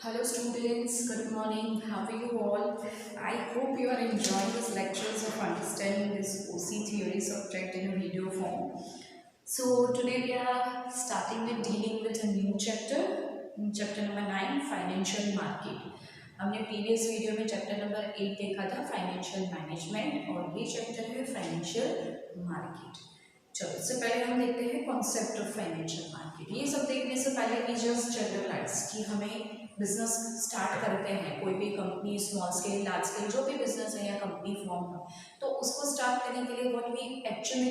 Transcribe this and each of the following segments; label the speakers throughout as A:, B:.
A: Hello students, good morning. How are you all? I hope you are enjoying these lectures of understanding this OC theory subject in a video form. So today we are starting with dealing with a new chapter number 9, financial market. हमने previous video में chapter number 8 देखा था financial management और ये chapter है financial market. चलो इससे पहले हम देखते हैं कॉन्सेप्ट ऑफ फाइनेंशियल मार्केट। ये सब देखने से पहले वी जस्ट जनरलाइज कि हमें बिजनेस स्टार्ट करते हैं, कोई भी company small scale large scale जो भी बिजनेस है या कंपनी फॉर्म हो, तो उसको स्टार्ट करने के लिए what we actually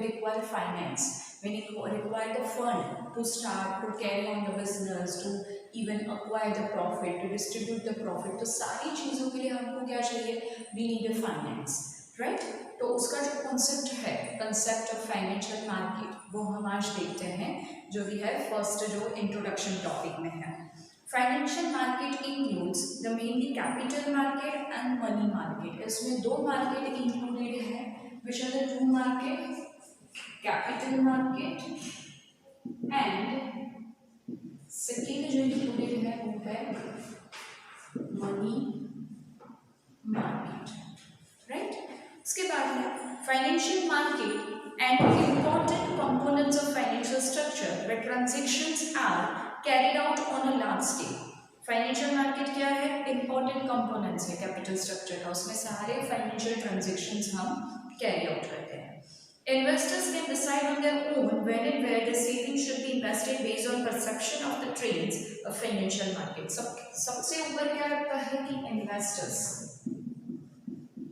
A: require finance, we require the fund to start, to carry on the business, to even acquire the profit, to distribute the profit। तो सारी चीज़ों के लिए हमको क्या चाहिए? We need a finance, right? तो उसका जो कॉन्सेप्ट है, कंसेप्ट ऑफ फाइनेंशियल मार्केट, वो हम आज देखते हैं, जो भी है फर्स्ट जो इंट्रोडक्शन टॉपिक में है। Financial market includes the mainly capital market and money market. इसमें दो मार्केट इंक्लूडेड है, which are the two market, capital market and second जो इंक्लूडेड है वो है मनी मार्केट, राइट। इसके बाद है financial market and important components of financial structure where transactions are carried out on a large scale। Financial market क्या है? Important components है कैपिटल स्ट्रक्चर का, उसमें सारे फाइनेंशियल ट्रांजैक्शंस हम कैरी आउट करते हैं। Investors can decide on their own when and where the savings should be invested based on perception of the trends of financial market। सबसे ऊपर क्या रखता है कि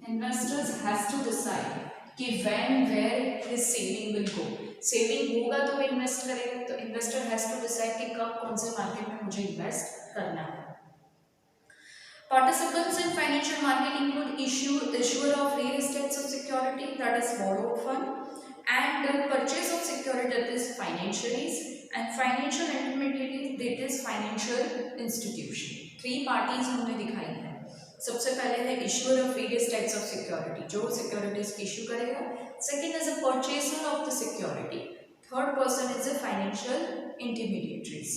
A: investors has to decide कि when where his saving will go। Saving होगा तो वो इन्वेस्ट करेगा, तो इन्वेस्टर हैज टू डिसाइड कि कब कौन से मार्केट में मुझे इन्वेस्ट करना है। Participants in financial market include issuer of real estate of security, that is borrowed fund, and the purchase of security, that is financiaries, and financial intermediaries, that is financial institution। Three parties हमने दिखाई है। सबसे पहले है issuer of various types of security, जो securities की issue करेगा। Second is a purchaser of the security. Third person is a financial intermediaries.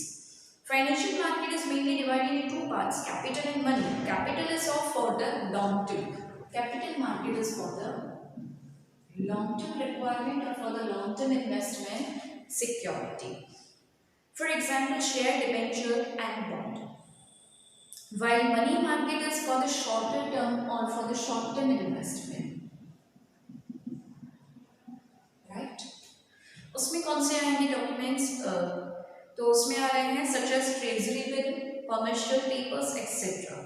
A: Financial market is mainly divided into two parts, capital and money। Capital is for the long term, capital market is for the long term requirement or for the long term investment security, for example share, debenture and bond, while money market is for the shorter term or for the short term investment, right। उसमें कौन से आएंगे documents? तो उसमें आ रहे हैं such as treasury bill, commercial papers etcetera.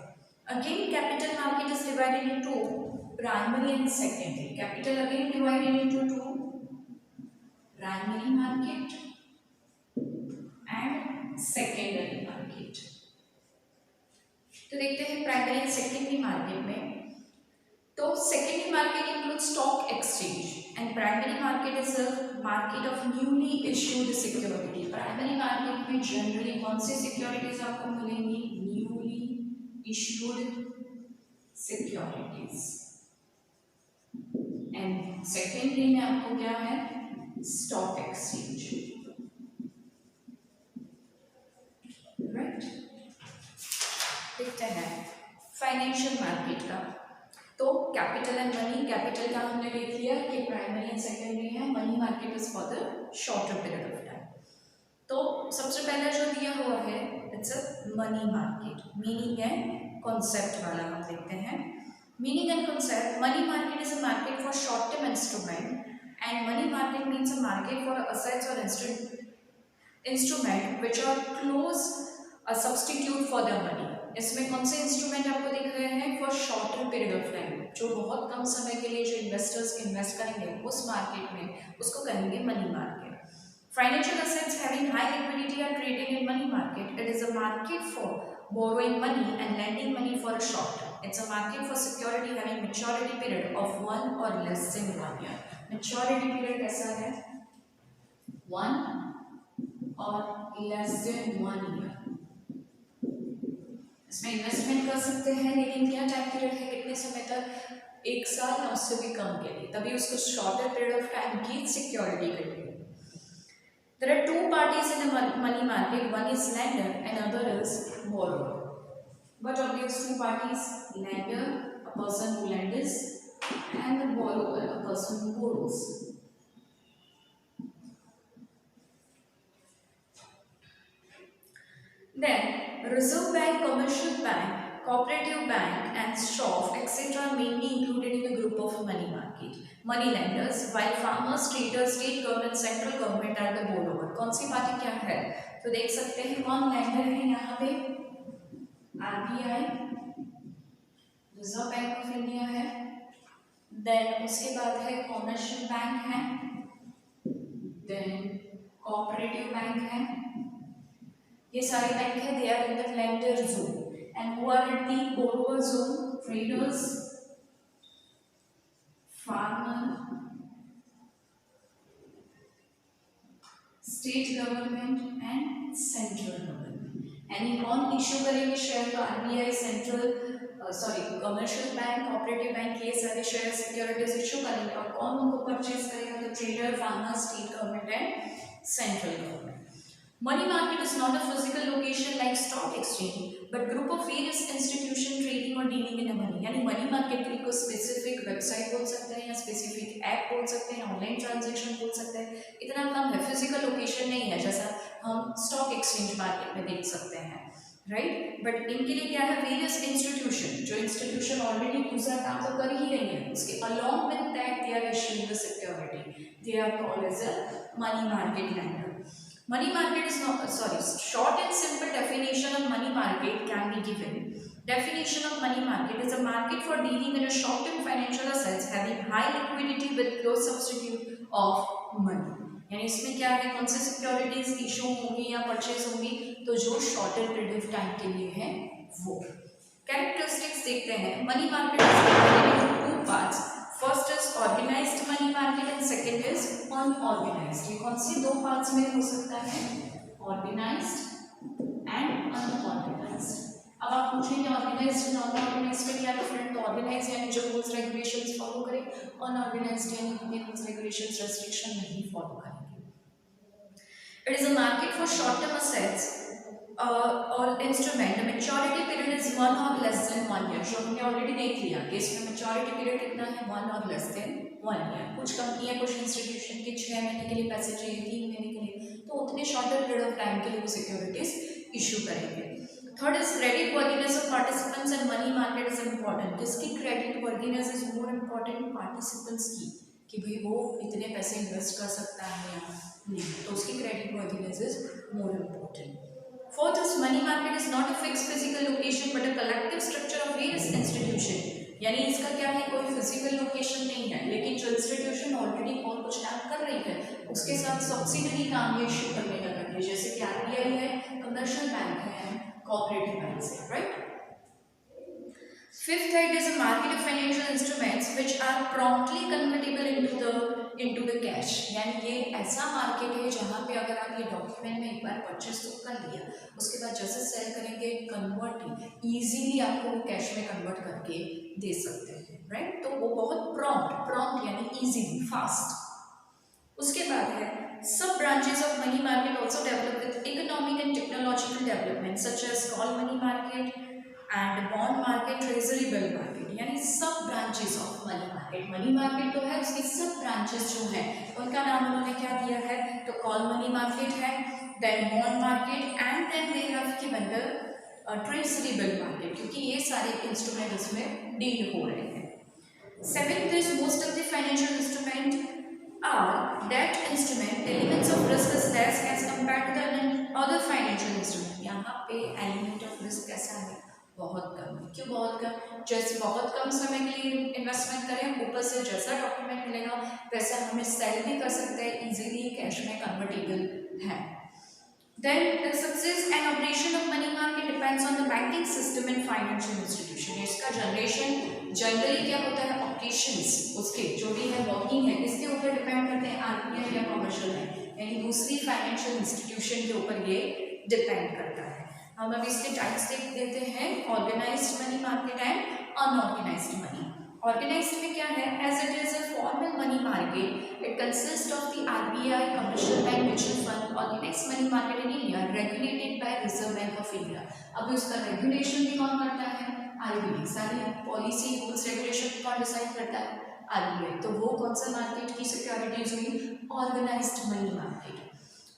A: Again capital market is divided into primary and secondary. Capital again divided into two, primary market and secondary market. तो देखते हैं प्राइमरी एंड सेकेंडरी मार्केट में। तो secondary market include stock exchange and primary market is a market of newly issued security. Primary market में generally कौन सी securities आपको मिलेंगी? Newly issued securities. And secondary में आपको क्या है? Stock exchange, right. देखते हैं फाइनेंशियल मार्केट का। तो कैपिटल एंड मनी, कैपिटल का हमने देख लिया कि प्राइमरी एंड सेकेंडरी है, money market is for the shorter period of time. तो सबसे पहला जो दिया हुआ है it's a money market. Meaning and concept वाला हम देखते हैं। Meaning and concept, money market is a market for short term instrument and money market means a market for assets और instrument which are close a substitute for the money. इसमें कौन से instrument आपको दिख रहे हैं? For shorter period of time, जो बहुत कम समय के लिए जो इन्वेस्टर्स इन्वेस्ट करेंगे उस मार्केट में, उसको कहेंगे money market. Financial assets having high liquidity are traded in money market. It is a market for borrowing money and lending money for a short term। It's a market for security having maturity period of 1 or less than 1 year। Maturity period कैसा है? 1 or less than 1 year। इसमें investment कर सकते हैं, लेकिन क्या time period है? कितने समय तक? 1 साल या उससे भी कम के लिए, तभी उसको शॉर्टर पीरियड ऑफ टाइम की सिक्योरिटी करेंगे। There are two parties in the money market, one is lender and other is borrower। What are these two parties? Lender, a person who lends, and the borrower, a person who borrows. Then, Reserve Bank, Commercial Bank, Cooperative Bank, and STROF, etc., are mainly included in the group of money market, money lenders, while farmers, traders, state government, central government are the borrower. कौन सी party क्या है? तो देख सकते हैं कौन lender है यहाँ पे? RBI, Reserve Bank of India है, देन उसके बाद है कॉमर्शियल बैंक है, देन कोऑपरेटिव बैंक है, ये सारे बैंक है, they are in the lender zone and who are in the borrower zone? Traders, farmer, state government and central government. यानी कौन इश्यू करेंगे शेयर? तो RBI, central commercial bank, cooperative bank, ये सारे शेयर सिक्योरिटीज इशू करेंगे। और कौन उनको परचेज करेगा? तो trader, farmer, state government and central government. Money market is not a physical location like stock exchange, but group of various institution trading or dealing in a money. यानी money market के लिए कोई specific website बोल सकते हैं या specific app बोल सकते हैं, ऑनलाइन ट्रांजेक्शन बोल सकते हैं, इतना कम है, फिजिकल लोकेशन नहीं है जैसा हम स्टॉक एक्सचेंज मार्केट में देख सकते हैं, राइट। बट इनके लिए क्या है? वेरियस इंस्टीट्यूशन, जो इंस्टीट्यूशन ऑलरेडी दूसरा काम तो कर ही रही है, उसके along with that they are issuing the security, they are called as a money market lender. Money market is not, short and simple definition of money market can be given. Definition of money market is a market for dealing in a short-term financial assets having high liquidity with low substitute of money. यानी इसमें क्या है? कौन से securities issue होंगी या purchase होंगी? तो जो शॉर्टर पीरियड ऑफ टाइम के लिए है वो। कैरेक्टरिस्टिक्स देखते हैं। Money market is divided into two parts. First is organised money market and second is unorganised. ये कौन सी दो पार्ट्स में हो सकता है? Organised and unorganised. अब आप पूछेंगे ऑर्गेनाइज्ड और अनऑर्गेनाइज्ड में क्या डिफरेंट? तो ऑर्गेनाइज्ड यानी जो रूल्स रेगुलेशंस फॉलो करे, अनऑर्गेनाइज्ड यानी रूल्स रेगुलेशंस रेस्ट्रिक्शन नहीं फॉलो करेंगे। It is a market for short term assets और इंस्ट्रूमेंट। मैच्योरिटी पीरियड इज 1 और लेस देन 1 ईयर। जो हमने ऑलरेडी देख लिया कि इसमें मैच्योरिटी पीरियड कितना है? 1 और लेस देन 1 ईयर। कुछ कंपनियां, कुछ इंस्टीट्यूशन के 6 महीने के लिए पैसे चाहिए, 3 महीने के लिए, तो उतने शॉर्टर पीरियड ऑफ टाइम के लिए वो सिक्योरिटीज इशू करेंगे। Third is credit worthiness of participants and money market is important. किसकी credit worthiness is more important? Participants की, कि भाई वो इतने पैसे इन्वेस्ट कर सकता है या नहीं, तो उसकी credit worthiness is more important. Fourth is money market is not a fixed physical location but a collective structure of various institution. यानी इसका क्या है? कोई फिजिकल लोकेशन नहीं है, लेकिन जो इंस्टीट्यूशन ऑलरेडी और कुछ काम कर रही है उसके साथ सब्सिडरी काम ये इशू करने लगा है, जैसे कि आरबीआई है, कमर्शियल बैंक है, कोऑपरेटिव बैंक है, right. Fifth type is a market of financial instruments which are promptly convertible into the cash. यानी ये ऐसा मार्केट है जहाँ पे अगर आप ये डॉक्यूमेंट में एक बार परचेस तो कर लिया, उसके बाद जैसे सेल करेंगे कन्वर्ट इजीली आपको वो कैश में कन्वर्ट करके दे सकते हैं, राइट। तो वो बहुत प्रॉम्प्ट यानी इजीली, फास्ट। उसके बाद है सब branches of money market also develop with economic and technological development such as call money market and bond market, treasury bill market. यानी सब ब्रांचेस ऑफ मनी मार्केट तो है, उसकी सब ब्रांचेस जो हैं उनका नाम उन्होंने क्या दिया है? तो कॉल मनी मार्केट है, then bond market and then they have given the treasury bill market, क्योंकि ये सारे इंस्ट्रूमेंट इसमें डील हो रहे हैं। Seventh is most of the financial instrument are debt instrument, elements of risk is less as compared to the other financial instrument. यहाँ पे element of risk कैसा है? बहुत कम है। क्यों बहुत कम? जैसे बहुत कम समय के लिए इन्वेस्टमेंट करें, ऊपर से जैसा डॉक्यूमेंट मिलेगा वैसा हमें सेल भी कर सकते हैं, इजीली कैश में कन्वर्टेबल है। Then the success and operation of money market depends on the banking system and financial institution. इसका जनरली क्या होता है? ऑपरेशंस उसके जो भी है वर्किंग है इसके ऊपर डिपेंड करते हैं, आरबीआई या कमर्शियल बैंक, यानी दूसरी फाइनेंशियल इंस्टीट्यूशन के ऊपर ये डिपेंड करता है। हम अब इसके टाइप्स देख देते हैं, organised money market and unorganised money. Organised में क्या है? As it is a formal money market, it consist of the RBI, commercial bank, mutual fund. Organised money market in India regulated by Reserve Bank bank of India. अभी उसका regulation भी कौन करता है? RBI. सारी पॉलिसी रूल्स रेगुलेशन कौन decide करता है? आरबीआई। तो वो कौन सा मार्केट की सिक्योरिटीज हुई? Organised money market.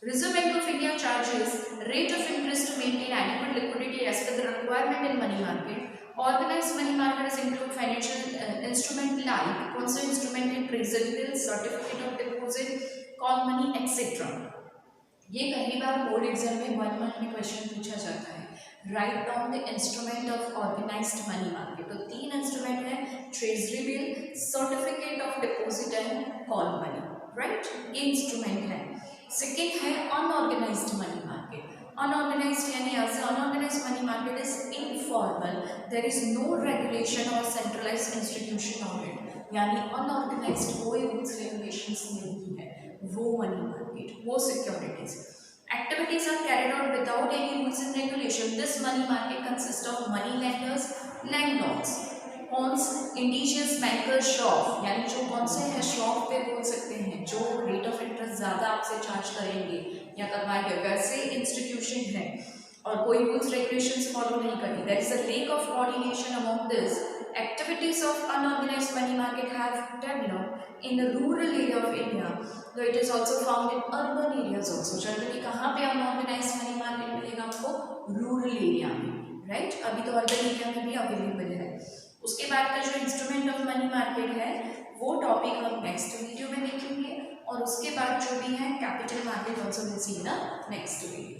A: Reserve Bank of India charges rate of interest to maintain adequate liquidity as per the requirement in money market. Organized money markets include financial instrument like कौन से instrument है? Treasury bill, certificate of deposit, call money etcetera. ये कई बार board exam में 1 mark में question पूछा जाता है। Write down the instrument of organised money market. तो 3 इंस्ट्रूमेंट है, treasury bill, certificate of deposit and call money. Right, ये इंस्ट्रूमेंट है। सेकेंड है अनऑर्गेनाइज्ड मनी मार्केट। अनऑर्गेनाइज्ड यानी unorganised money market is informal, there is no regulation और centralised institution on it, यानी unorganised कोई rules regulations नहीं है वो मनी मार्केट, वो securities. Activities are carried out without any rules and regulation. This money market consists of money lenders, landlords, कौन इंडिशियस banker shop, यानी जो कौन से है शॉप पे बोल सकते हैं जो रेट ऑफ इंटरेस्ट ज़्यादा आपसे चार्ज करेंगे या करवाएंगे, वैसे इंस्टीट्यूशन है और कोई रूल्स रेगुलेशंस फॉलो नहीं करती। There is a lack of coordination among this activities of unorganized money market have developed in the rural area of India, though it is also found in urban areas also. Generally कहाँ पे unorganized money market मिलेगा आपको? Rural area में, right. अभी तो urban area में भी available है। उसके बाद का जो इंस्ट्रूमेंट ऑफ मनी मार्केट है वो टॉपिक हम नेक्स्ट वीडियो में देखेंगे, और उसके बाद जो भी है capital market also will see in the next video.